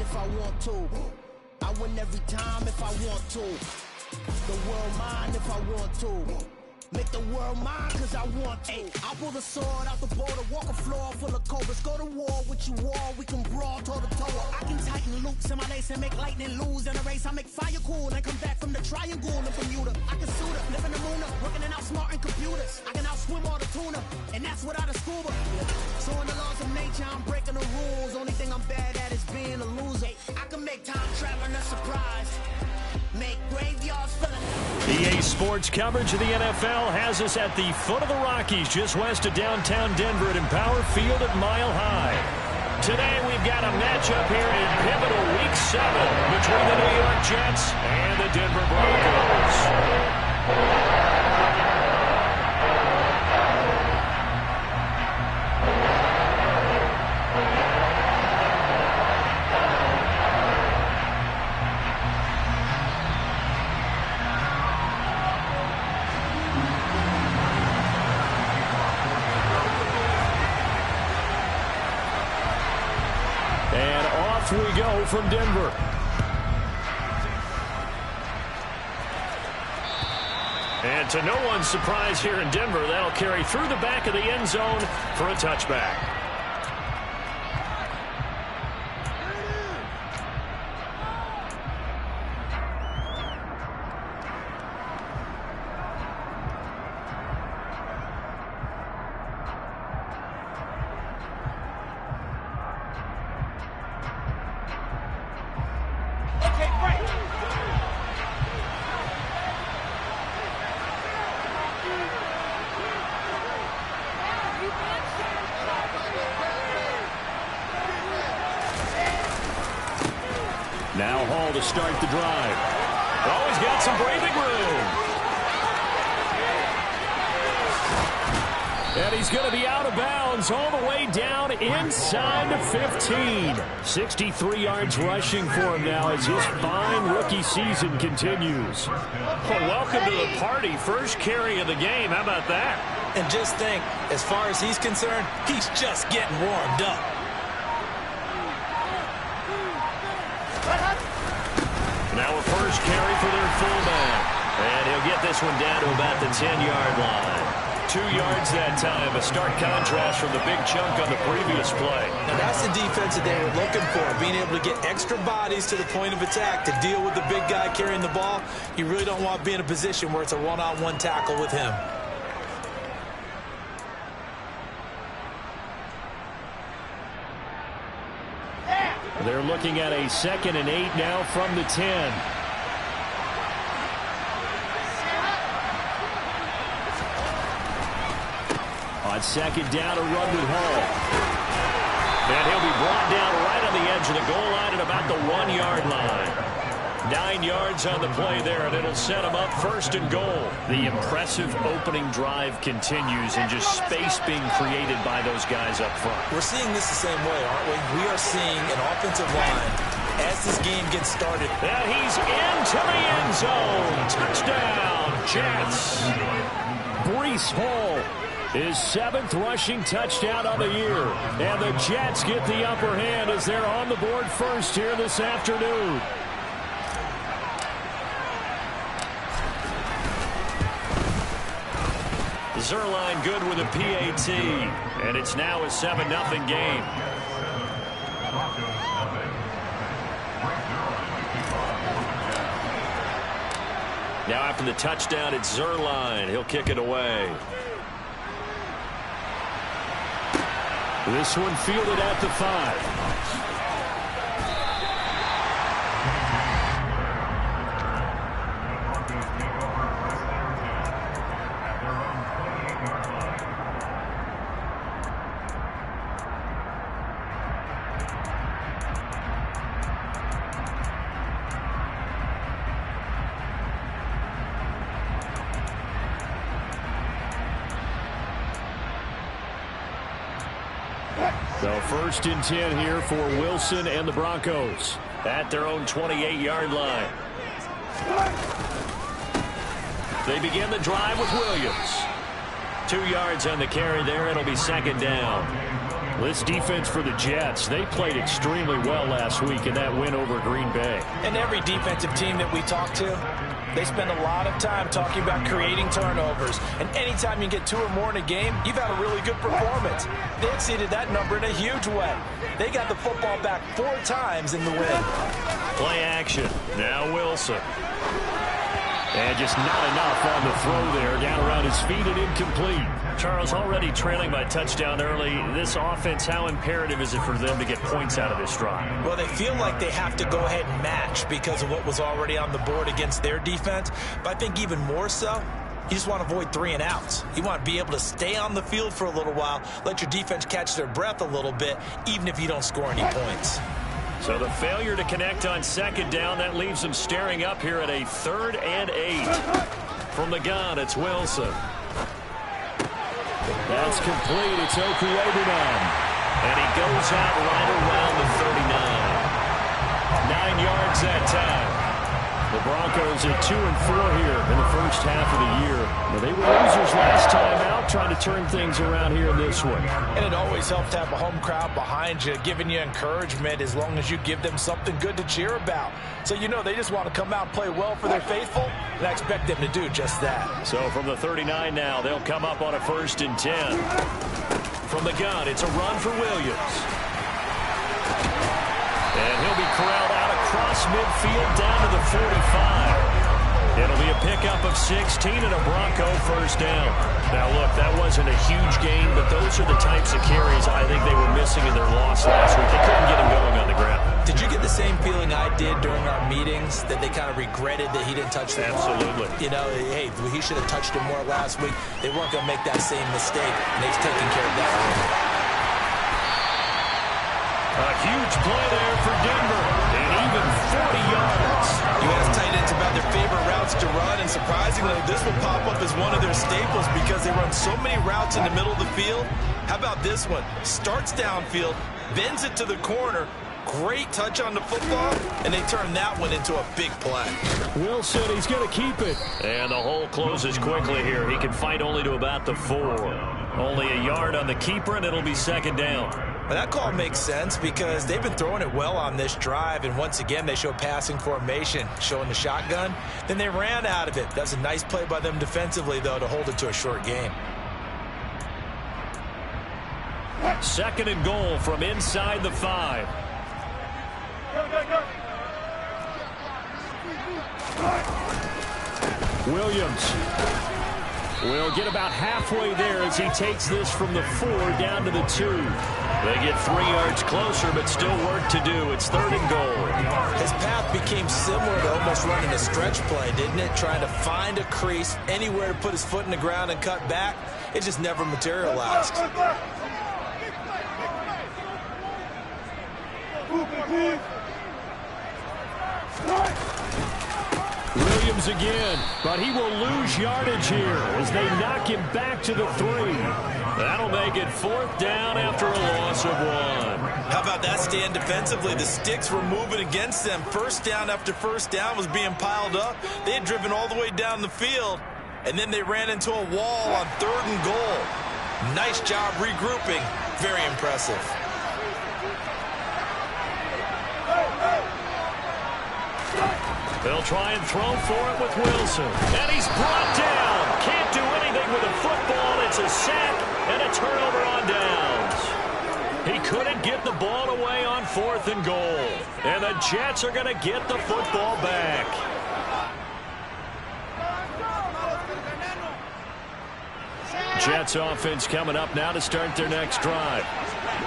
if I want to. I win every time if I want to. The world mine if I want to. Make the world mine cause I want to. I'll pull the sword out the border, walk a floor full of cobras. Go to war with you all, we can brawl toe to toe. I can tighten loops in my lace and make lightning lose in a race. I make fire cool and come back from the triangle in Bermuda. I can suit up, live in the moon up, working and outsmarting computers. I can outswim all the tuna, and that's without a scuba. So in the laws of nature, I'm breaking the rules. Only thing I'm bad at is being a loser. I can make time traveling a surprise. Make graveyards full of... EA Sports coverage of the NFL has us at the foot of the Rockies, just west of downtown Denver at Empower Field at Mile High. Today we've got a matchup here in pivotal Week 7 between the New York Jets and the Denver Broncos. We go from Denver. And to no one's surprise here in Denver, that'll carry through the back of the end zone for a touchback. Now Hall to start the drive. Oh, he's got some breathing room. And he's going to be out of bounds all the way down inside the 15. 63 yards rushing for him now as his fine rookie season continues. Well, welcome to the party. First carry of the game. How about that? And just think, as far as he's concerned, he's just getting warmed up. Now a first carry for their fullback. And he'll get this one down to about the 10-yard line. 2 yards that time, a stark contrast from the big chunk on the previous play. Now that's the defense that they were looking for, being able to get extra bodies to the point of attack to deal with the big guy carrying the ball. You really don't want to be in a position where it's a one-on-one tackle with him. They're looking at a 2nd and 8 now from the 10. On 2nd down, a run with Hall. And he'll be brought down right on the edge of the goal line at about the 1-yard line. 9 yards on the play there, and it'll set him up 1st and goal. The impressive opening drive continues, and just space being created by those guys up front. We're seeing this the same way, aren't we? We are seeing an offensive line as this game gets started. And he's into the end zone. Touchdown, Jets. Breece Hall, his 7th rushing touchdown of the year. And the Jets get the upper hand as they're on the board first here this afternoon. Zerline good with a PAT, and it's now a 7-0 game. Now after the touchdown, it's Zerline. He'll kick it away. This one fielded at the 5. So 1st and 10 here for Wilson and the Broncos at their own 28-yard line. They begin the drive with Williams. 2 yards on the carry there. It'll be 2nd down. This defense for the Jets, they played extremely well last week in that win over Green Bay. And every defensive team that we talk to, they spend a lot of time talking about creating turnovers. And anytime you get 2 or more in a game, you've had a really good performance. They exceeded that number in a huge way. They got the football back 4 times in the win. Play action. Now Wilson. And just not enough on the throw there. Down around his feet and incomplete. Charles, already trailing by touchdown early. This offense, how imperative is it for them to get points out of this drive? Well, they feel like they have to go ahead and match because of what was already on the board against their defense. But I think even more so, you just want to avoid 3 and outs. You want to be able to stay on the field for a little while, let your defense catch their breath a little bit, even if you don't score any points. So the failure to connect on 2nd down, that leaves them staring up here at a 3rd and 8. From the gun, it's Wilson. That's complete. It's Okuebunan. And he goes out right around the 39. 9 yards that time. The Broncos at 2-4 here in the first half of the year. Well, they were losers last time out, trying to turn things around here in this one. And it always helps to have a home crowd behind you, giving you encouragement as long as you give them something good to cheer about. So you know they just want to come out and play well for their faithful, and I expect them to do just that. So from the 39 now, they'll come up on a 1st and 10. From the gun, it's a run for Williams. And he'll be corralled out across midfield down to the 45. It'll be a pickup of 16 and a Bronco 1st down. Now, look, that wasn't a huge gain, but those are the types of carries I think they were missing in their loss last week. They couldn't get him going on the ground. Did you get the same feeling I did during our meetings, that they kind of regretted that he didn't touch the ball? Absolutely. You know, hey, he should have touched him more last week. They weren't going to make that same mistake, and they've taken care of that. A huge play there for Denver, and even 40 yards. You ask tight ends about their favorite routes to run, and surprisingly, this will pop up as one of their staples because they run so many routes in the middle of the field. How about this one? Starts downfield, bends it to the corner, great touch on the football, and they turn that one into a big play. Wilson, he's going to keep it. And the hole closes quickly here. He can fight only to about the 4. Only a yard on the keeper, and it'll be 2nd down. Well, that call makes sense because they've been throwing it well on this drive, and once again, they show passing formation, showing the shotgun. Then they ran out of it. That's a nice play by them defensively, though, to hold it to a short game. 2nd and goal from inside the 5. Williams will get about halfway there as he takes this from the 4 down to the 2. They get 3 yards closer, but still work to do. It's 3rd and goal. His path became similar to almost running a stretch play, didn't it? Trying to find a crease, anywhere to put his foot in the ground and cut back. It just never materialized. Williams again, but he will lose yardage here as they knock him back to the 3. That'll make it 4th down after a loss of 1. How about that stand defensively? The sticks were moving against them. 1st down after 1st down was being piled up. They had driven all the way down the field, and then they ran into a wall on 3rd and goal. Nice job regrouping. Very impressive. They'll try and throw for it with Wilson. And he's brought down. Can't do anything with a football. It's a sack and a turnover on downs. He couldn't get the ball away on 4th and goal. And the Jets are going to get the football back. Jets offense coming up now to start their next drive.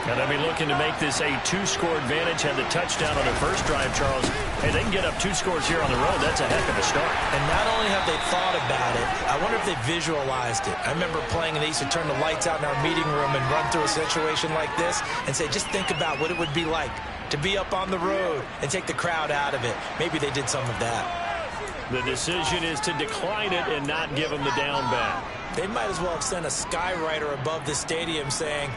And they'll be looking to make this a 2-score advantage. Had the touchdown on their first drive, Charles. Hey, they can get up 2 scores here on the road. That's a heck of a start. And not only have they thought about it, I wonder if they visualized it. I remember playing, and they used to turn the lights out in our meeting room and run through a situation like this and say, just think about what it would be like to be up on the road and take the crowd out of it. Maybe they did some of that. The decision is to decline it and not give them the down back. They might as well have sent a skywriter above the stadium saying,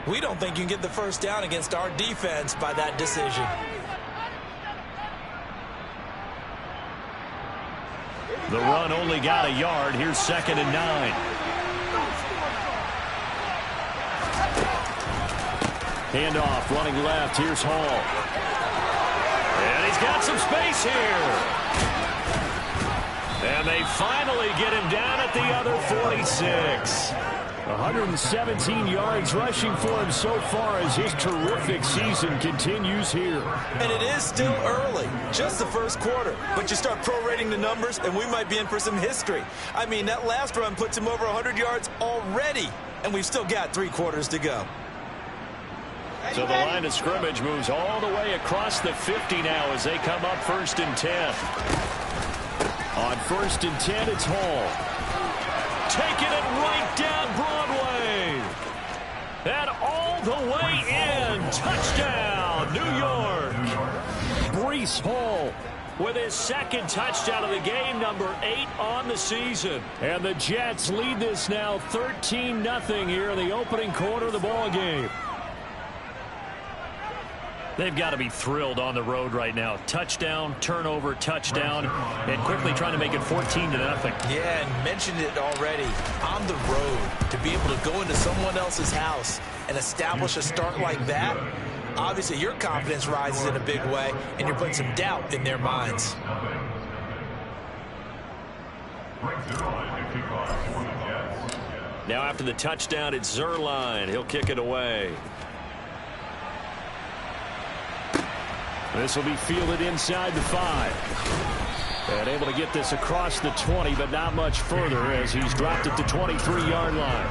we don't think you can get the 1st down against our defense by that decision. The run only got a yard. Here's 2nd and 9. Handoff, running left. Here's Hall. And he's got some space here. And they finally get him down at the other 46. 117 yards rushing for him so far as his terrific season continues here. And it is still early, just the first quarter. But you start prorating the numbers, and we might be in for some history. I mean, that last run puts him over 100 yards already, and we've still got 3 quarters to go. So the line of scrimmage moves all the way across the 50 now as they come up 1st and 10. On 1st and 10, it's Hall. Taking it right down Broadway. And all the way in. Touchdown, New York. Breece Hall with his 2nd touchdown of the game, number 8 on the season. And the Jets lead this now 13-0 here in the opening quarter of the ball game. They've got to be thrilled on the road right now. Touchdown, turnover, touchdown, and quickly trying to make it 14-0. Yeah, and mentioned it already. On the road, to be able to go into someone else's house and establish a start like that, obviously your confidence rises in a big way, and you're putting some doubt in their minds. Now after the touchdown, it's Zerline. He'll kick it away. This will be fielded inside the 5. And able to get this across the 20, but not much further as he's dropped it to 23-yard line.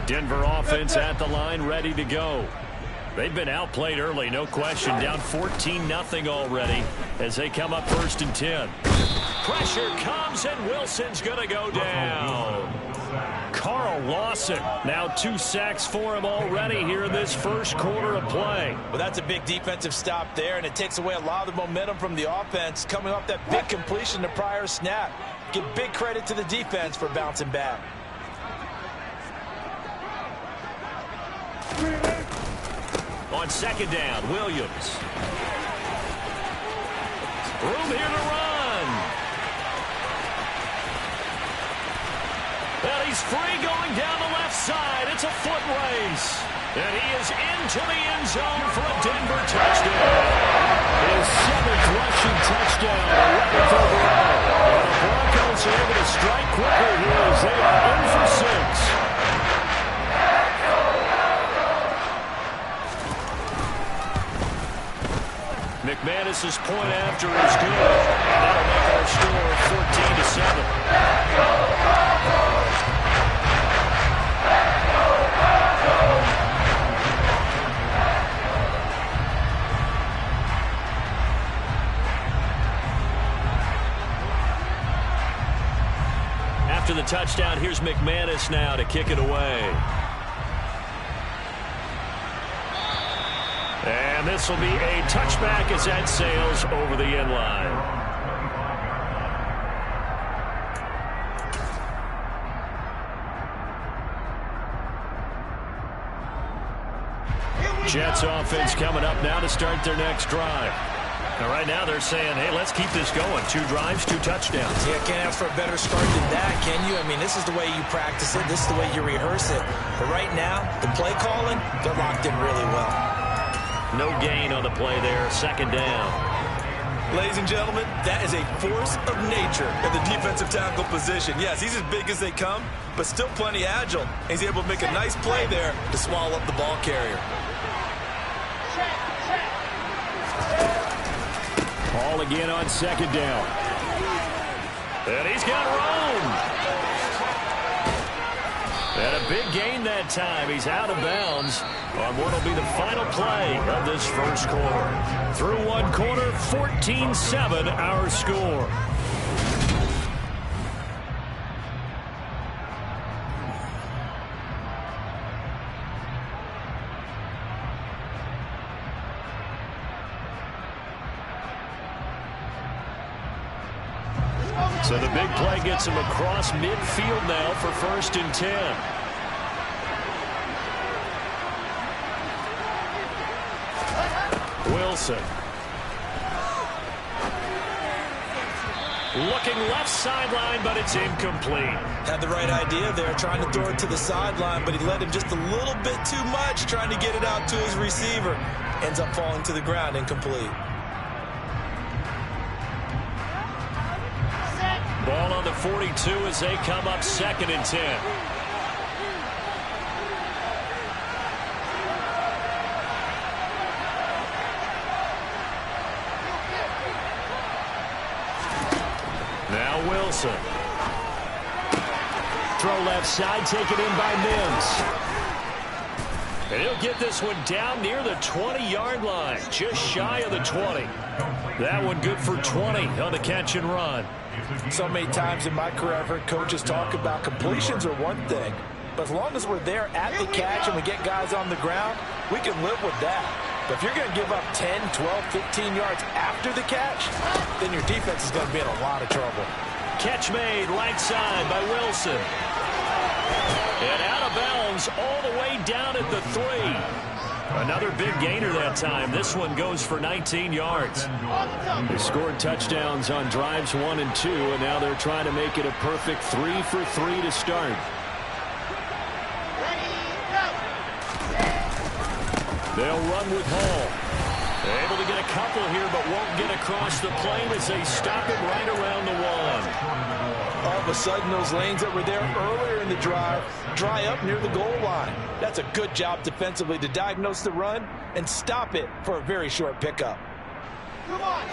Denver offense at the line, ready to go. They've been outplayed early, no question. Down 14-0 already as they come up 1st and 10. Pressure comes, and Wilson's going to go down. Carl Lawson, now 2 sacks for him already here in this first quarter of play. Well, that's a big defensive stop there, and it takes away a lot of the momentum from the offense coming off that big completion the prior snap. Give big credit to the defense for bouncing back. On 2nd down, Williams. Room here to run. And he's free going down the left side. It's a foot race. And he is into the end zone for a Denver touchdown. His 7th rushing touchdown, 11th overall. And the Broncos are able to strike quicker here as they are in for 6. McManus's point after is good. That'll make our score 14-7. After the touchdown, here's McManus now to kick it away. And this will be a touchback as that sails over the end line. Jets offense coming up now to start their next drive. Now right now they're saying, hey, let's keep this going. 2 drives, 2 touchdowns. Yeah, can't ask for a better start than that, can you? I mean, this is the way you practice it. This is the way you rehearse it. But right now, the play calling, they're locked in really well. No gain on the play there, 2nd down. Ladies and gentlemen, that is a force of nature at the defensive tackle position. Yes, he's as big as they come, but still plenty agile. He's able to make a nice play there to swallow up the ball carrier. Ball again on 2nd down. And he's got room. And a big gain that time. He's out of bounds on what will be the final play of this first quarter. Through 1 quarter, 14-7 our score. So the big play gets him across midfield now for 1st and 10. Wilson. Looking left sideline, but it's incomplete. Had the right idea there, trying to throw it to the sideline, but he led him just a little bit too much, trying to get it out to his receiver. Ends up falling to the ground, incomplete. Ball on the 42 as they come up 2nd and 10. Now Wilson. Throw left side, taken in by Mims. And he'll get this one down near the 20-yard line, just shy of the 20. That one good for 20 on the catch and run. So many times in my career, I've heard coaches talk about completions are one thing, but as long as we're there at the catch and we get guys on the ground, we can live with that. But if you're going to give up 10, 12, 15 yards after the catch, then your defense is going to be in a lot of trouble. Catch made right side by Wilson. And out of bounds all the way down at the 3. Another big gainer that time. This one goes for 19 yards. They scored touchdowns on drives 1 and 2, and now they're trying to make it a perfect 3 for 3 to start. They'll run with Hall. They're able to get a couple here, but won't get across the plane as they stop him right around the 1. All of a sudden, those lanes that were there earlier in the drive dry up near the goal line. That's a good job defensively to diagnose the run and stop it for a very short pickup.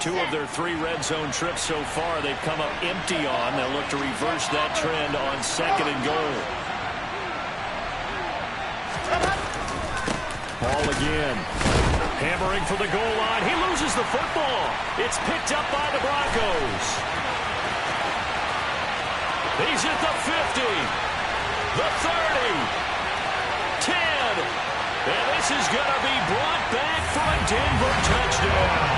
2 of their 3 red zone trips so far they've come up empty on. They'll look to reverse that trend on 2nd and goal. Ball again. Hammering for the goal line. He loses the football. It's picked up by the Broncos. He's at the 50. The 30. 10. And this is going to be brought back for a Denver touchdown.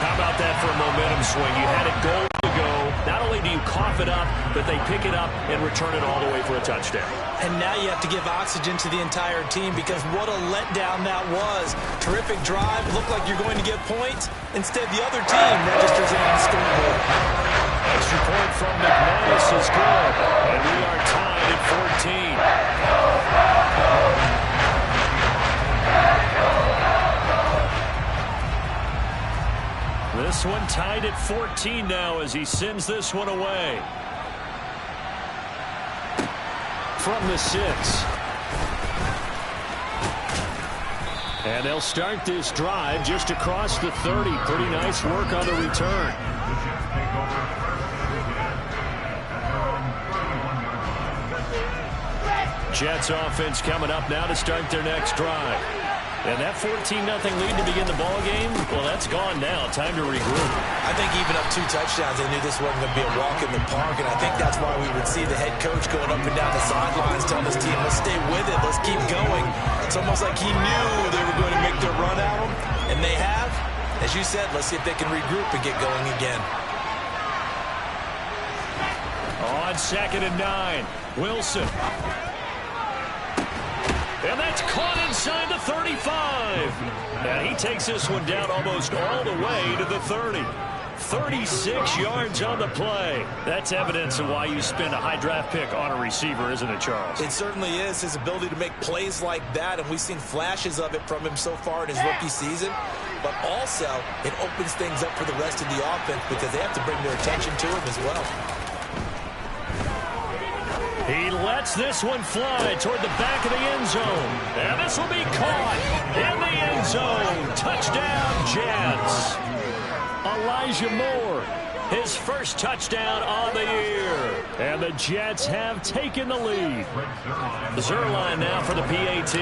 How about that for a momentum swing? You had it goal to go. Not only do you cough it up, but they pick it up and return it all the way for a touchdown. And now you have to give oxygen to the entire team because what a letdown that was. Terrific drive. Looked like you're going to get points. Instead, the other team registers it on the scoreboard. Extra point from McManus is good. And we are tied at 14. This one tied at 14 now as he sends this one away. From the 6. And they'll start this drive just across the 30. Pretty nice work on the return. Jets offense coming up now to start their next drive. And that 14-0 lead to begin the ball game, well, that's gone now. Time to regroup. I think even up 2 touchdowns, they knew this wasn't going to be a walk in the park, and I think that's why we would see the head coach going up and down the sidelines telling his team, let's stay with it, let's keep going. It's almost like he knew they were going to make their run at him, and they have. As you said, let's see if they can regroup and get going again. On 2nd and 9, Wilson. And that's caught inside the 35. And he takes this one down almost all the way to the 30. 36 yards on the play. That's evidence of why you spend a high draft pick on a receiver, isn't it, Charles? It certainly is. His ability to make plays like that, and we've seen flashes of it from him so far in his rookie season. But also, it opens things up for the rest of the offense because they have to bring their attention to him as well. He lets this one fly toward the back of the end zone. And this will be caught in the end zone. Touchdown, Jets. Elijah Moore, his first touchdown on the year. And the Jets have taken the lead. Zerline now for the PAT.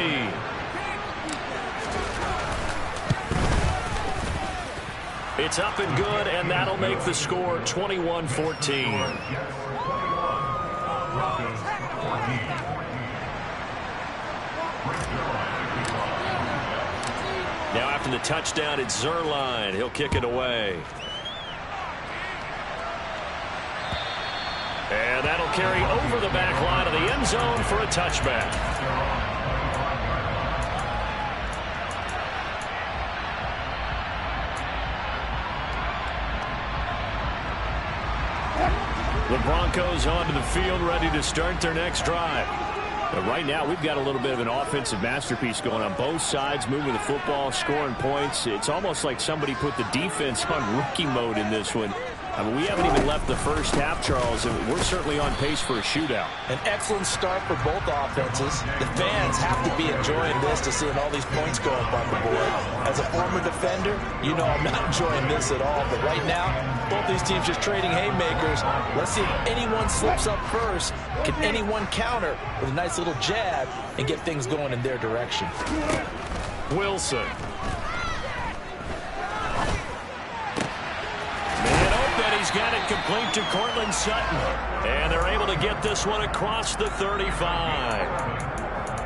It's up and good, and that'll make the score 21-14. Now after the touchdown, it's Zerline. He'll kick it away. And that'll carry over the back line of the end zone for a touchback. The Broncos onto the field, ready to start their next drive. But right now, we've got a little bit of an offensive masterpiece going on both sides, moving the football, scoring points. It's almost like somebody put the defense on rookie mode in this one. I mean, we haven't even left the first half, Charles, and we're certainly on pace for a shootout. An excellent start for both offenses. The fans have to be enjoying this to seeing all these points go up on the board. As a former defender, you know I'm not enjoying this at all. But right now, both these teams just trading haymakers. Let's see if anyone slips up first. Can anyone counter with a nice little jab and get things going in their direction? Wilson. He's got it complete to Cortland Sutton. And they're able to get this one across the 35.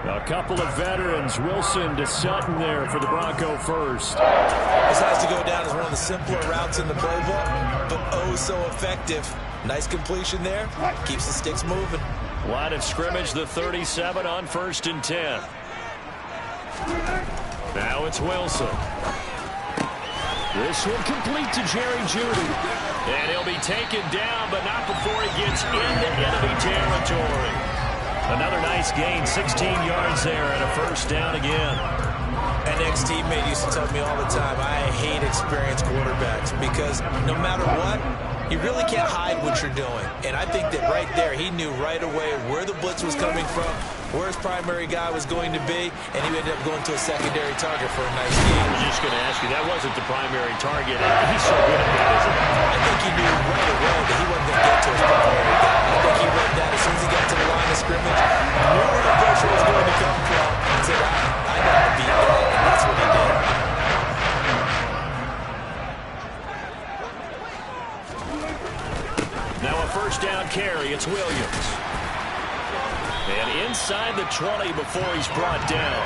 A couple of veterans, Wilson to Sutton there for the Bronco first. This has to go down as one of the simpler routes in the playbook, but oh so effective. Nice completion there. Keeps the sticks moving. Line of scrimmage, the 37 on 1st and 10. Now it's Wilson. This one complete to Jerry Jeudy. And he'll be taken down, but not before he gets into enemy territory. Another nice gain, 16 yards there and a first down again. An ex-teammate used to tell me all the time, I hate experienced quarterbacks because no matter what, you really can't hide what you're doing. And I think that right there, he knew right away where the blitz was coming from, where his primary guy was going to be, and he ended up going to a secondary target for a nice game. I was just going to ask you, that wasn't the primary target. He's so good at that, isn't he? I think he knew right away that he wasn't going to get to his primary guy. I think he read that as soon as he got to the line of scrimmage, knew where the pressure was going to come from, and said, I know how to beat that, and that's what he did. Now a first down carry, it's Williams. And inside the 20 before he's brought down.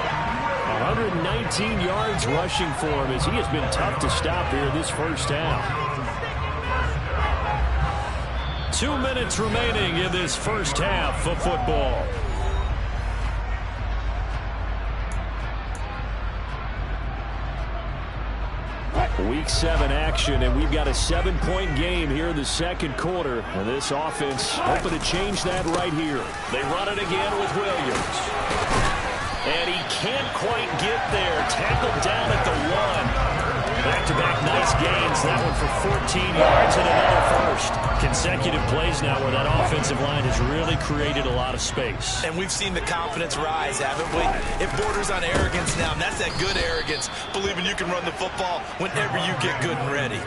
119 yards rushing for him as he has been tough to stop here this first half. 2 minutes remaining in this first half of football. Week 7 action, and we've got a 7-point game here in the second quarter. And this offense hoping to change that right here. They run it again with Williams. And he can't quite get there. Tackled down at the 1. Back-to-back nice gains. That one for 14 yards and another first. Consecutive plays now where that offensive line has really created a lot of space. And we've seen the confidence rise, haven't we? It borders on arrogance now, and that's that good arrogance, believing you can run the football whenever you get good and ready.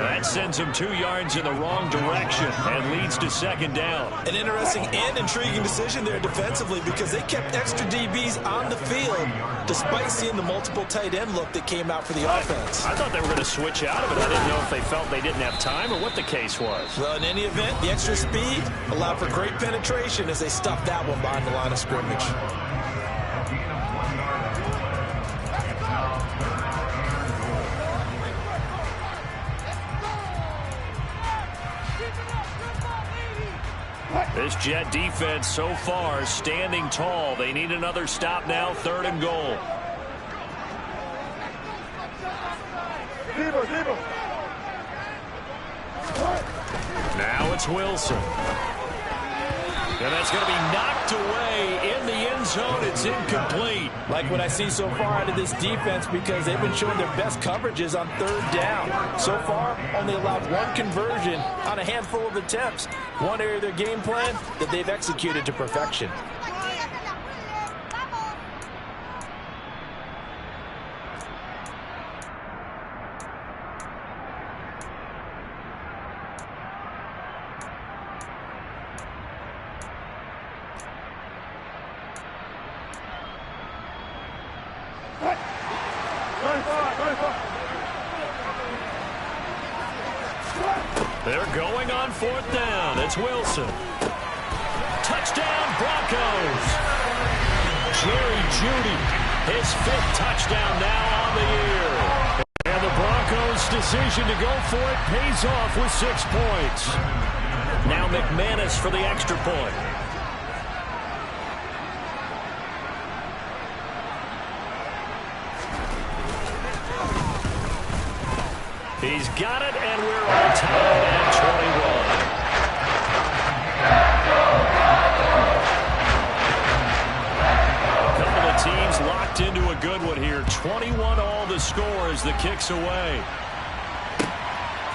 That sends him 2 yards in the wrong direction and leads to second down. An interesting and intriguing decision there defensively because they kept extra DBs on the field despite seeing the multiple tight end look that came out for the offense. I thought they were going to switch out of it. I didn't know if they felt they didn't have time or what the case was. Well, in any event, the extra speed allowed for great penetration as they stuffed that one behind the line of scrimmage. This Jet defense so far standing tall. They need another stop now, 3rd and goal. Now it's Wilson. And that's going to be knocked away in the end zone. It's incomplete. Like what I see so far out of this defense because they've been showing their best coverages on 3rd down. So far, only allowed 1 conversion on a handful of attempts. One area of their game plan that they've executed to perfection. They're going on 4th down. It's Wilson. Touchdown, Broncos. Jerry Jeudy, his 5th touchdown now on the year. And the Broncos' decision to go for it pays off with 6 points. Now McManus for the extra point. He's got it, and we're on time at 21. the score as the kick's away.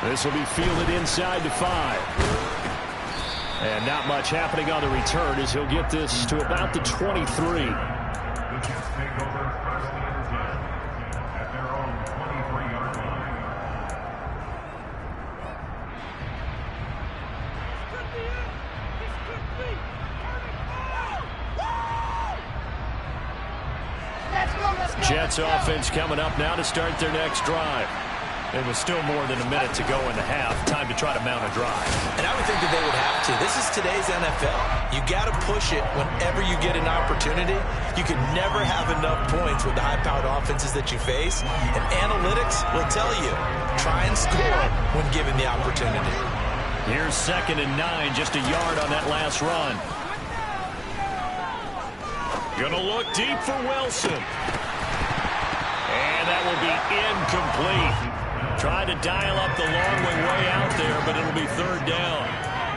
This will be fielded inside the 5. And not much happening on the return as he'll get this to about the 23. Jets offense coming up now to start their next drive. There was still more than a minute to go in the half. Time to try to mount a drive. And I would think that they would have to. This is today's NFL. You got to push it whenever you get an opportunity. You can never have enough points with the high-powered offenses that you face. And analytics will tell you, try and score when given the opportunity. Here's 2nd and 9, just a yard on that last run. Gonna look deep for Wilson. And that will be incomplete. Tried to dial up the long way out there, but it'll be 3rd down.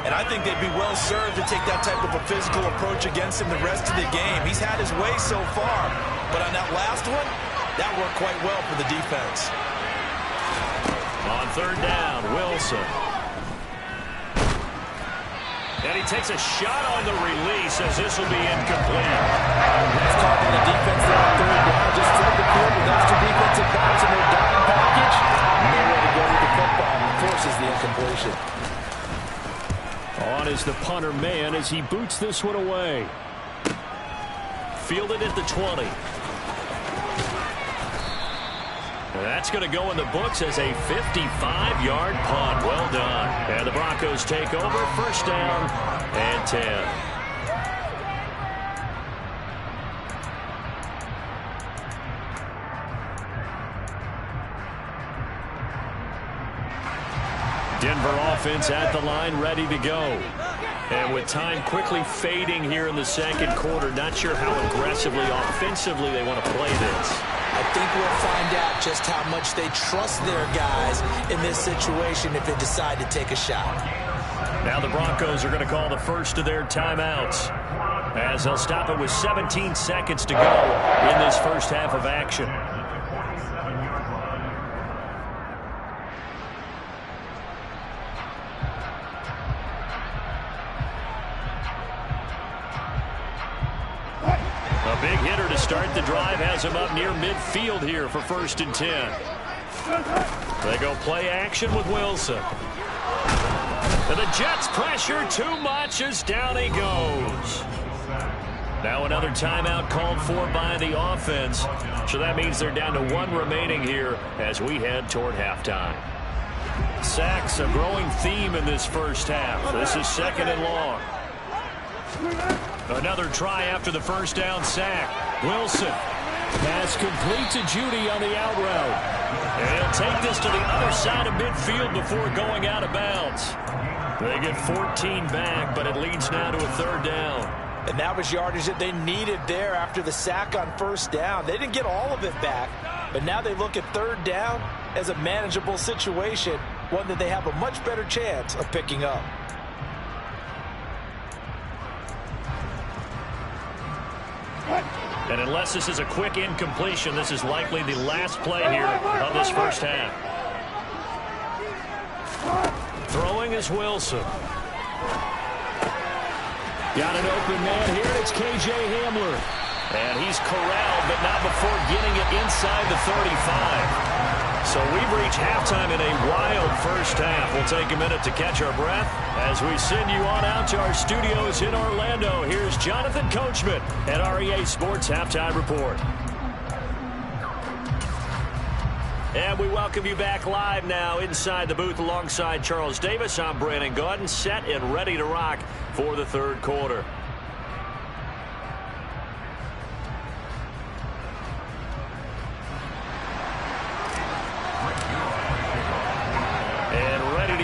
And I think they'd be well served to take that type of a physical approach against him the rest of the game. He's had his way so far, but on that last one, that worked quite well for the defense. On 3rd down, Wilson. And he takes a shot on the release as this will be incomplete. Nice call by the defense there on 3rd down. Just flip the field with those 2 defensive backs in their dime package. No way to go with the football. Forces the incompletion. On is the punter man as he boots this one away. Fielded at the 20. And that's going to go in the books as a 55-yard punt. Well done. And the Broncos take over. 1st down and 10. Denver offense at the line, ready to go. And with time quickly fading here in the 2nd quarter, not sure how aggressively, offensively they want to play this. I think we'll find out just how much they trust their guys in this situation if they decide to take a shot. Now the Broncos are going to call the first of their timeouts as they'll stop it with 17 seconds to go in this first half of action. A big hitter to start the drive has him up near midfield here for 1st and 10. They go play action with Wilson. And the Jets pressure too much as down he goes. Now another timeout called for by the offense. So that means they're down to 1 remaining here as we head toward halftime. Sacks, a growing theme in this first half. This is 2nd and long. Another try after the 1st down sack. Wilson. Pass complete to Judy on the out route. And he'll take this to the other side of midfield before going out of bounds. They get 14 back, but it leads now to a 3rd down. And that was yardage that they needed there after the sack on 1st down. They didn't get all of it back, but now they look at 3rd down as a manageable situation, one that they have a much better chance of picking up. And unless this is a quick incompletion, this is likely the last play here of this first half. Throwing is Wilson. Got an open man here, and it's K.J. Hamler. And he's corralled, but not before getting it inside the 35. So we've reached halftime in a wild first half. We'll take a minute to catch our breath as we send you on out to our studios in Orlando. Here's Jonathan Coachman at REA Sports Halftime Report. And we welcome you back live now inside the booth alongside Charles Davis. I'm Brandon Gaudin, set and ready to rock for the 3rd quarter.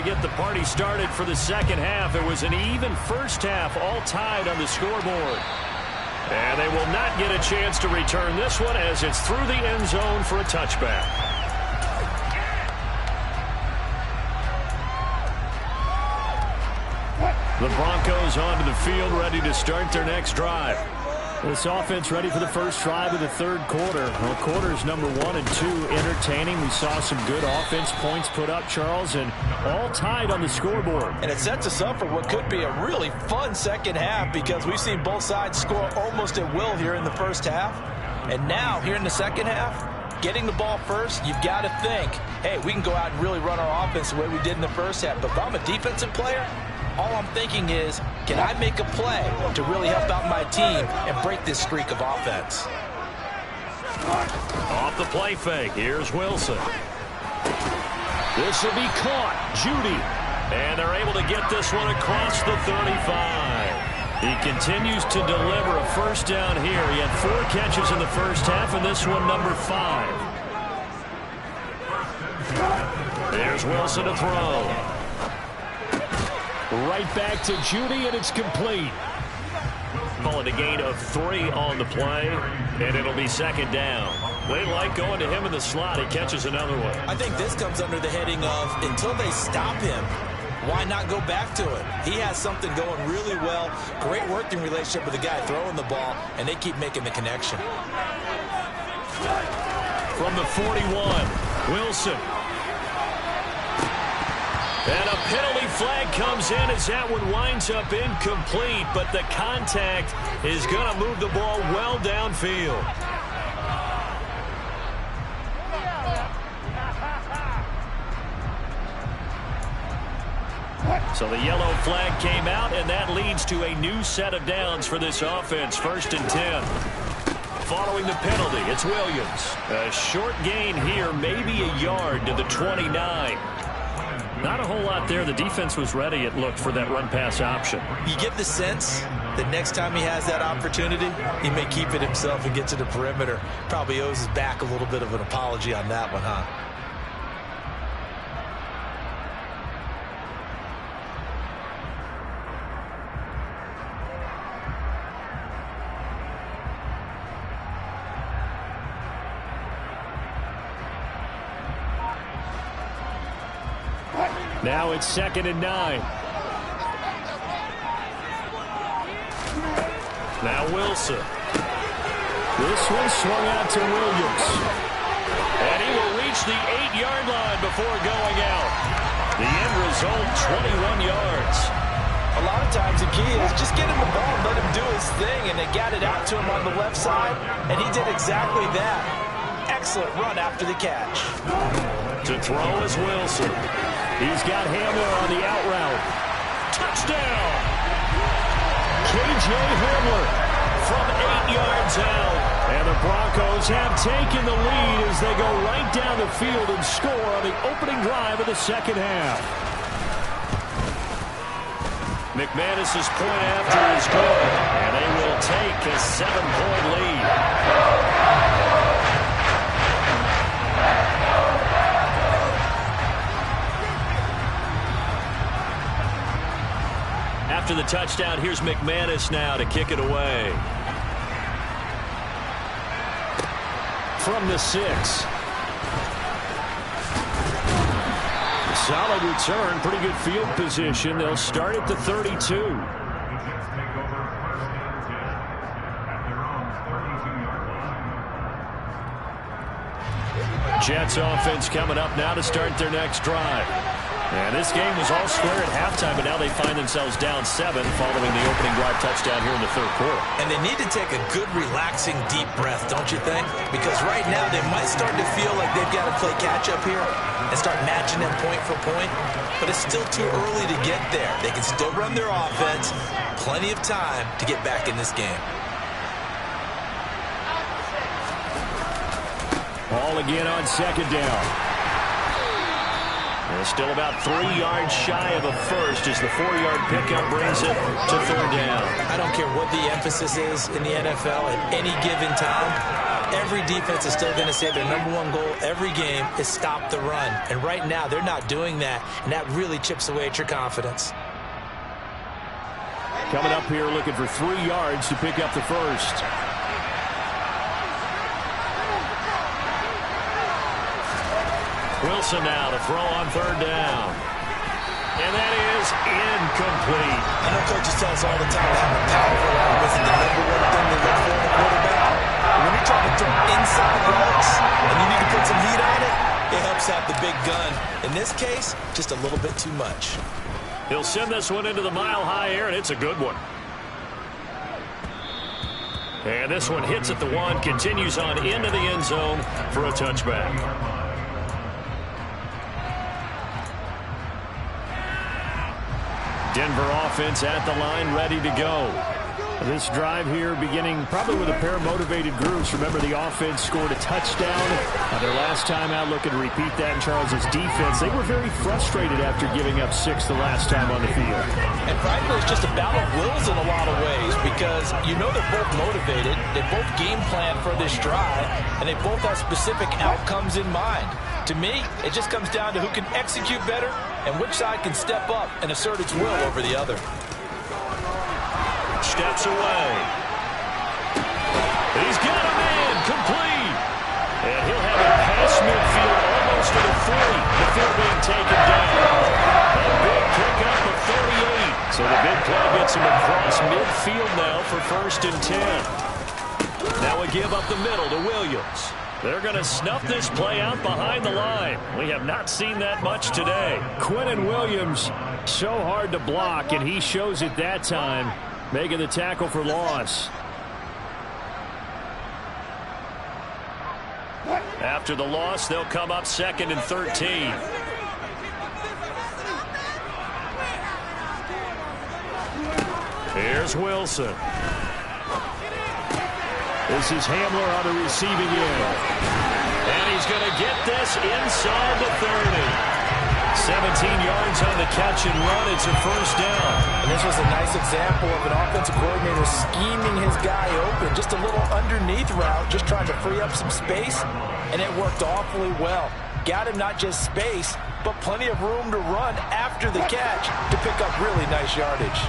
Get the party started for the 2nd half. It was an even first half, all tied on the scoreboard. And they will not get a chance to return this one as it's through the end zone for a touchback. The Broncos onto the field ready to start their next drive. This offense ready for the first drive of the third quarter. Well, quarters number 1 and 2 entertaining. We saw some good offense points put up, Charles, and all tied on the scoreboard. And it sets us up for what could be a really fun second half because we've seen both sides score almost at will here in the first half. And now, here in the second half, getting the ball first, you've got to think, hey, we can go out and really run our offense the way we did in the first half. But if I'm a defensive player, all I'm thinking is, can I make a play to really help out my team and break this streak of offense? Off the play fake, here's Wilson. This will be caught. Judy. And they're able to get this one across the 35. He continues to deliver a first down here. He had 4 catches in the first half, and this one number 5. There's Wilson to throw. Right back to Judy, and it's complete. Call it a gain of 3 on the play, and it'll be second down. They like going to him in the slot. He catches another one. I think this comes under the heading of until they stop him, why not go back to it? He has something going really well. Great working relationship with the guy throwing the ball, and they keep making the connection. From the 41, Wilson. And a penalty flag comes in as that one winds up incomplete, but the contact is going to move the ball well downfield. So the yellow flag came out, and that leads to a new set of downs for this offense. 1st and 10. Following the penalty, it's Williams. A short gain here, maybe a yard to the 29. Not a whole lot there. The defense was ready, it looked, for that run-pass option. You get the sense that next time he has that opportunity, he may keep it himself and get to the perimeter. Probably owes his back a little bit of an apology on that one, huh? Now it's 2nd and 9. Now Wilson. This one swung out to Williams. And he will reach the 8-yard line before going out. The end result, 21 yards. A lot of times the key is just get him the ball and let him do his thing, and they got it out to him on the left side, and he did exactly that. Excellent run after the catch. To throw is Wilson. He's got Hamler on the out route. Touchdown! K.J. Hamler from 8 yards out. And the Broncos have taken the lead as they go right down the field and score on the opening drive of the second half. McManus's point after is good, and they will take a 7-point lead. After the touchdown, here's McManus now to kick it away. From the 6. Solid return, pretty good field position. They'll start at the 32. Jets offense coming up now to start their next drive. And this game was all square at halftime, but now they find themselves down 7 following the opening drive touchdown here in the third quarter. And they need to take a good, relaxing, deep breath, don't you think? Because right now they might start to feel like they've got to play catch-up here and start matching them point for point. But it's still too early to get there. They can still run their offense. Plenty of time to get back in this game. Ball again on 2nd down. They're still about 3 yards shy of a first as the 4-yard pickup brings it to 3rd down. I don't care what the emphasis is in the NFL at any given time. Every defense is still going to say their #1 goal every game is stop the run. And right now they're not doing that, and that really chips away at your confidence. Coming up here looking for 3 yards to pick up the first. Wilson now to throw on 3rd down. And that is incomplete. I know coaches tell us all the time how powerful arm isn't the number one thing they look for in a quarterback. But when you're trying to throw inside routes and you need to put some heat on it, it helps have the big gun. In this case, just a little bit too much. He'll send this one into the mile-high air, and it's a good one. And this one hits at the one, continues on into the end zone for a touchback. Denver offense at the line, ready to go. This drive here beginning probably with a pair of motivated groups. Remember, the offense scored a touchdown their last time out. Looking to repeat that in Charles' defense. They were very frustrated after giving up 6 the last time on the field. And frankly, it's just a battle of wills in a lot of ways because you know they're both motivated. They both game plan for this drive, and they both have specific outcomes in mind. To me, it just comes down to who can execute better and which side can step up and assert its will over the other. Steps away. He's got a man complete. And he'll have it past midfield almost to the 40 before being taken down. A big pickup of 38. So the big play gets him across midfield now for 1st and 10. Now we give up the middle to Williams. They're going to snuff this play out behind the line. We have not seen that much today. Quinnen Williams, so hard to block, and he shows it that time, making the tackle for loss. After the loss, they'll come up 2nd and 13. Here's Wilson. This is Hamler on the receiving end. And he's going to get this inside the 30. 17 yards on the catch and run. It's a 1st down. And this was a nice example of an offensive coordinator scheming his guy open. Just a little underneath route, just trying to free up some space, and it worked awfully well. Got him not just space, but plenty of room to run after the catch to pick up really nice yardage.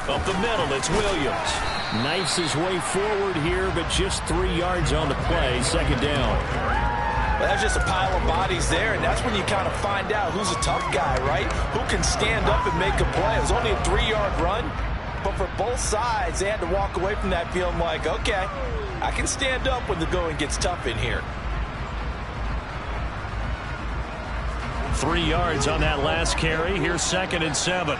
Up the middle, it's Williams. Knifes his way forward here, but just 3 yards on the play. 2nd down. Well, that's just a pile of bodies there, and that's when you kind of find out who's a tough guy, right? Who can stand up and make a play. It was only a 3-yard run, but for both sides, they had to walk away from that feeling like, okay, I can stand up when the going gets tough in here. 3 yards on that last carry. Here's 2nd and 7.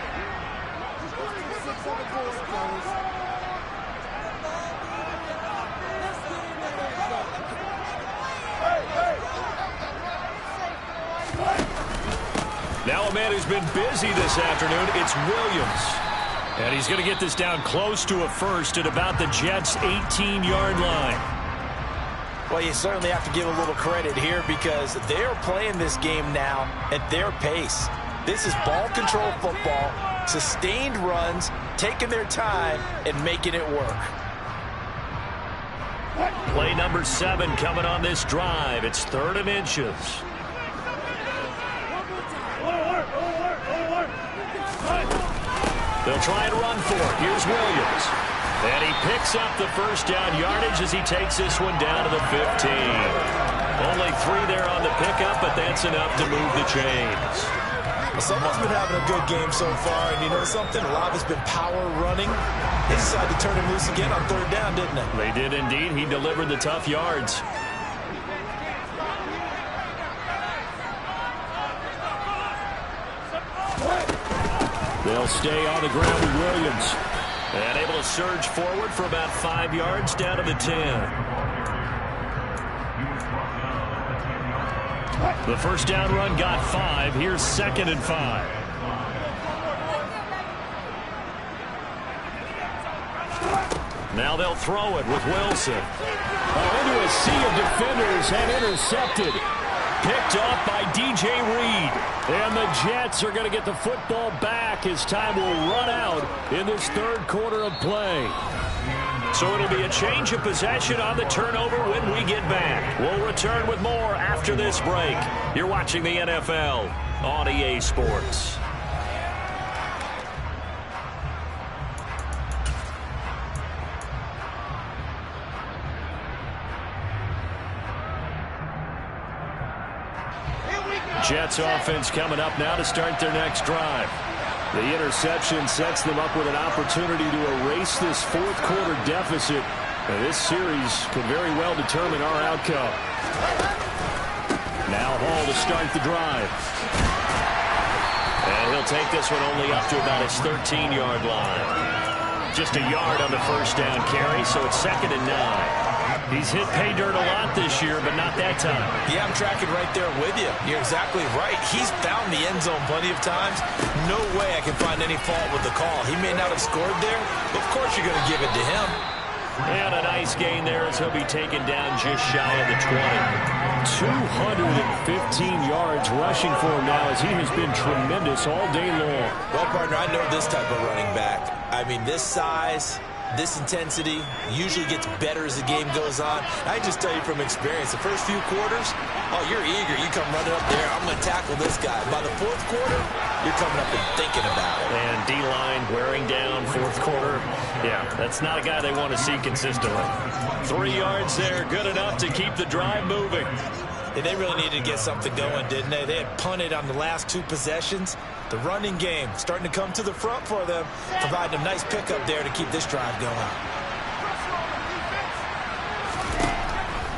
Now a man who's been busy this afternoon, it's Williams. And he's going to get this down close to a 1st at about the Jets' 18-yard line. Well, you certainly have to give a little credit here because they're playing this game now at their pace. This is ball control football, sustained runs, taking their time, and making it work. Play number 7 coming on this drive. It's 3rd and inches. They'll try and run for it. Here's Williams. And he picks up the 1st down yardage as he takes this one down to the 15. Only 3 there on the pickup, but that's enough to move the chains. Well, someone's been having a good game so far, and you know something? A lot has been power running. They decided to turn him loose again on 3rd down, didn't they? They did indeed. He delivered the tough yards. They'll stay on the ground with Williams. And able to surge forward for about 5 yards down to the 10. The 1st down run got 5. Here's 2nd and 5. Now they'll throw it with Wilson. Into a sea of defenders and intercepted. Picked off by DJ Reed. And the Jets are going to get the football back as time will run out in this 3rd quarter of play. So it'll be a change of possession on the turnover when we get back. We'll return with more after this break. You're watching the NFL on EA Sports. Jets offense coming up now to start their next drive. The interception sets them up with an opportunity to erase this fourth quarter deficit. And this series could very well determine our outcome. Now Hall to start the drive. And he'll take this one only up to about his 13-yard line. Just a yard on the first down carry, so it's 2nd and 9. He's hit pay dirt a lot this year, but not that time. Yeah, I'm tracking right there with you. You're exactly right. He's found the end zone plenty of times. No way I can find any fault with the call. He may not have scored there, but of course you're going to give it to him. And a nice gain there as he'll be taken down just shy of the 20. 215 yards rushing for him now as he has been tremendous all day long. Well, partner, I know this type of running back. I mean, this size, this intensity usually gets better as the game goes on. I just tell you from experience, the first few quarters, oh, you're eager. You come running up there, I'm going to tackle this guy. By the fourth quarter, you're coming up and thinking about it. And D-line wearing down fourth quarter. Yeah, that's not a guy they want to see consistently. 3 yards there, good enough to keep the drive moving. And they really needed to get something going, didn't they? They had punted on the last 2 possessions. The running game starting to come to the front for them, providing a nice pickup there to keep this drive going.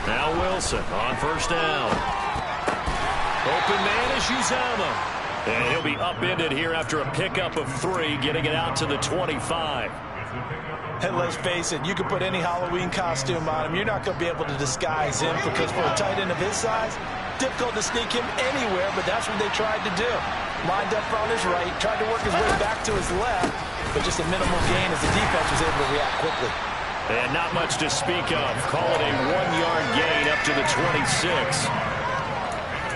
Now Wilson on first down. Open man is Uzama. And he'll be upended here after a pickup of 3, getting it out to the 25. And let's face it, you can put any Halloween costume on him. You're not going to be able to disguise him because for a tight end of his size, difficult to sneak him anywhere, but that's what they tried to do. Lined up on his right, tried to work his way back to his left, but just a minimal gain as the defense was able to react quickly. And not much to speak of. Call it a 1-yard gain up to the 26.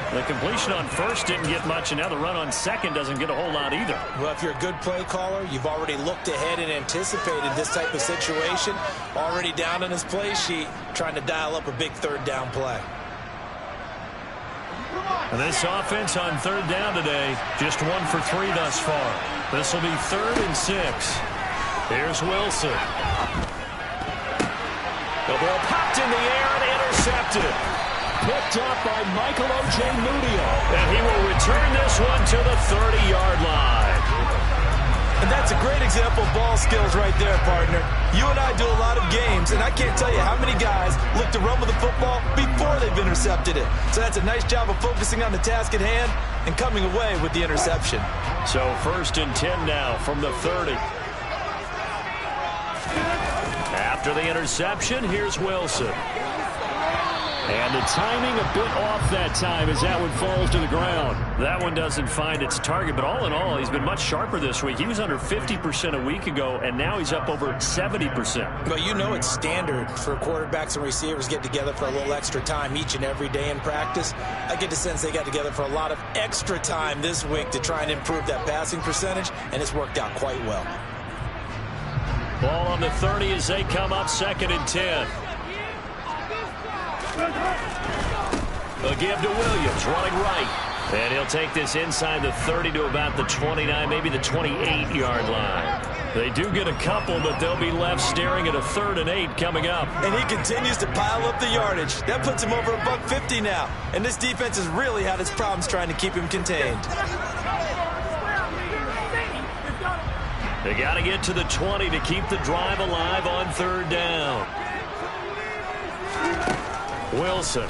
The completion on first didn't get much, and now the run on second doesn't get a whole lot either. Well, if you're a good play caller, you've already looked ahead and anticipated this type of situation. Already down on his play sheet, trying to dial up a big third down play. And this offense on third down today, just 1 for 3 thus far. This will be 3rd and 6. Here's Wilson. The ball popped in the air and intercepted. Picked up by Michael Ojemudia. And he will return this one to the 30-yard line. And that's a great example of ball skills right there, partner. You and I do a lot of games, and I can't tell you how many guys look to run with the football before they've intercepted it. So that's a nice job of focusing on the task at hand and coming away with the interception. So 1st and 10 now from the 30. After the interception, here's Wilson. And the timing a bit off that time as that one falls to the ground. That one doesn't find its target, but all in all, he's been much sharper this week. He was under 50% a week ago, and now he's up over 70%. Well, you know it's standard for quarterbacks and receivers to get together for a little extra time each and every day in practice. I get the sense they got together for a lot of extra time this week to try and improve that passing percentage, and it's worked out quite well. Ball on the 30 as they come up 2nd and 10. A give to Williams, running right. And he'll take this inside the 30 to about the 29, maybe the 28-yard line. They do get a couple, but they'll be left staring at a 3rd and 8 coming up. And he continues to pile up the yardage. That puts him over $150 now. And this defense has really had its problems trying to keep him contained. They got to get to the 20 to keep the drive alive on 3rd down. Wilson.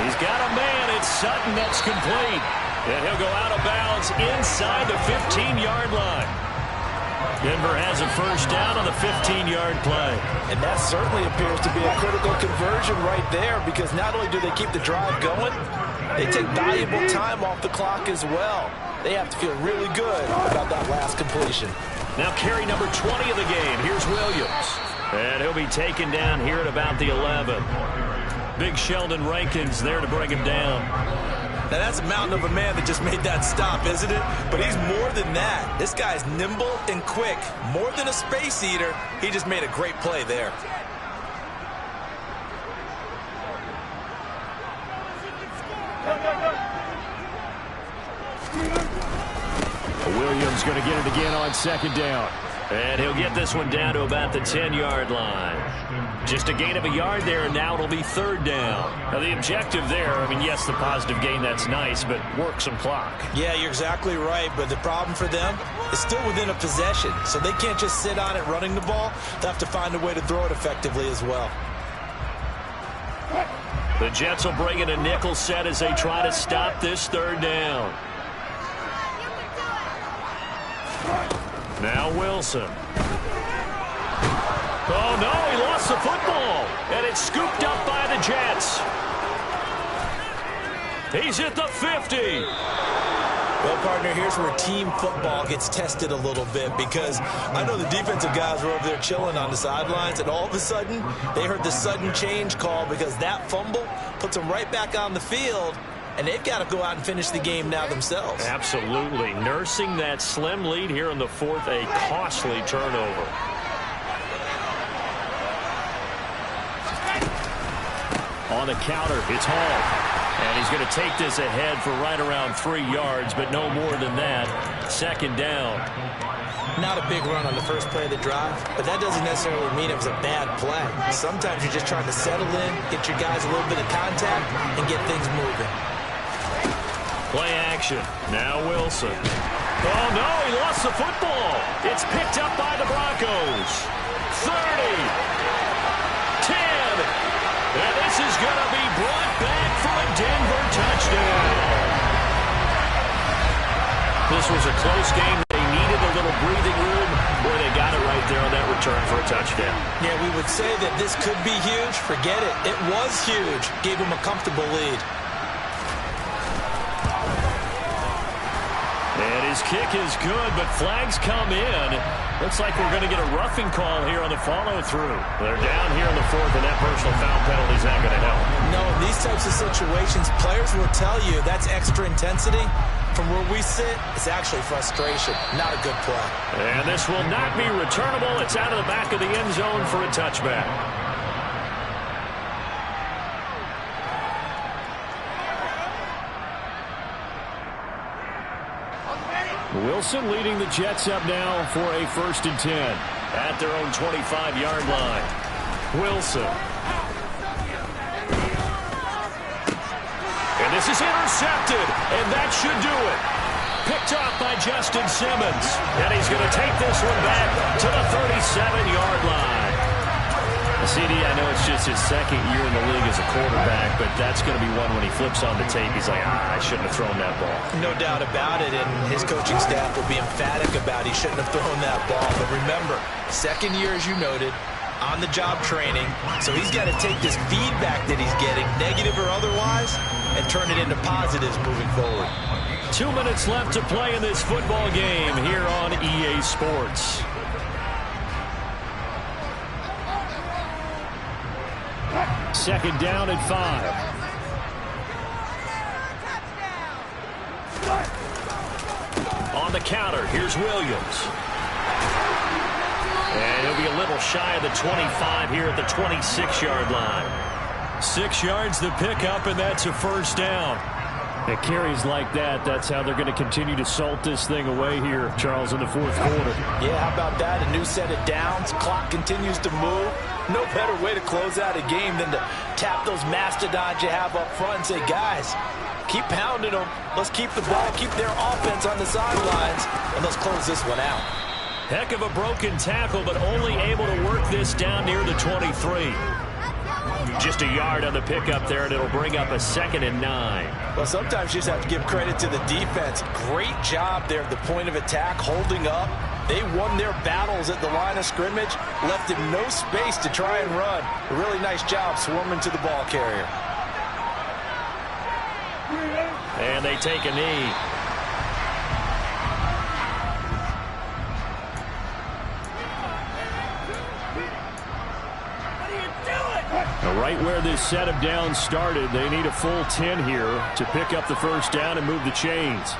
He's got a man. It's Sutton. That's complete. And he'll go out of bounds inside the 15-yard line. Denver has a first down on the 15-yard play. And that certainly appears to be a critical conversion right there because not only do they keep the drive going, they take valuable time off the clock as well. They have to feel really good about that last completion. Now carry number 20 of the game. Here's Williams. And he'll be taken down here at about the 11. Big Sheldon Rankins there to bring him down. Now that's a mountain of a man that just made that stop, isn't it? But he's more than that. This guy's nimble and quick. More than a space eater, he just made a great play there. Williams going to get it again on 2nd down. And he'll get this one down to about the 10-yard line. Just a gain of a yard there, and now it'll be third down. Now, the objective there, I mean, yes, the positive gain, that's nice, but work some clock. Yeah, you're exactly right, but the problem for them is still within a possession, so they can't just sit on it running the ball. They'll have to find a way to throw it effectively as well. The Jets will bring in a nickel set as they try to stop this third down. Now Wilson. Oh, no, he lost the football, and it's scooped up by the Jets. He's at the 50. Well, partner, here's where team football gets tested a little bit, because I know the defensive guys were over there chilling on the sidelines, and all of a sudden, they heard the sudden change call because that fumble puts them right back on the field, and they've got to go out and finish the game now themselves. Absolutely. Nursing that slim lead here in the fourth, a costly turnover. On the counter, it's Hall. And he's going to take this ahead for right around 3 yards, but no more than that. Second down. Not a big run on the first play of the drive, but that doesn't necessarily mean it was a bad play. Sometimes you're just trying to settle in, get your guys a little bit of contact, and get things moving. Play action. Now Wilson. Oh, no, he lost the football. It's picked up by the Broncos. 30. 10. And this is going to be brought back for a Denver touchdown. This was a close game. They needed a little breathing room. Boy, they got it right there on that return for a touchdown. Yeah, we would say that this could be huge. Forget it. It was huge. Gave him a comfortable lead. And his kick is good, but flags come in. Looks like we're going to get a roughing call here on the follow-through. They're down here in the fourth, and that personal foul penalty is not going to help. No, in these types of situations, players will tell you that's extra intensity. From where we sit, it's actually frustration. Not a good play. And this will not be returnable. It's out of the back of the end zone for a touchback. Wilson leading the Jets up now for a 1st and 10 at their own 25-yard line. Wilson. And this is intercepted, and that should do it. Picked off by Justin Simmons, and he's going to take this one back to the 37-yard line. CD, I know it's just his second year in the league as a quarterback, but that's going to be one when he flips on the tape. He's like, I shouldn't have thrown that ball. No doubt about it, and his coaching staff will be emphatic about he shouldn't have thrown that ball. But remember, second year, as you noted, on-the-job training, so he's got to take this feedback that he's getting, negative or otherwise, and turn it into positives moving forward. 2 minutes left to play in this football game here on EA Sports. Second down and 5. On the counter, here's Williams. And he'll be a little shy of the 25 here at the 26-yard line. 6 yards the pickup, and that's a first down. It carries like that. That's how they're going to continue to salt this thing away here, Charles, in the fourth quarter. Yeah, how about that? A new set of downs. Clock continues to move. No better way to close out a game than to tap those mastodons you have up front and say, guys, keep pounding them. Let's keep the ball, keep their offense on the sidelines, and let's close this one out. Heck of a broken tackle, but only able to work this down near the 23. Just a yard on the pickup there, and it'll bring up a 2nd and 9. Well, sometimes you just have to give credit to the defense. Great job there at the point of attack, holding up. They won their battles at the line of scrimmage, left him no space to try and run. A really nice job swarming to the ball carrier. And they take a knee. Right where this set of downs started, they need a full 10 here to pick up the first down and move the chains.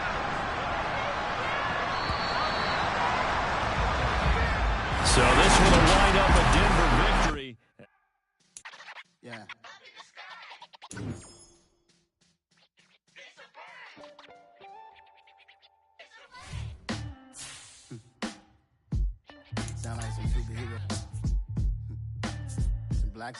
So this will line up a Denver victory. Yeah. relax.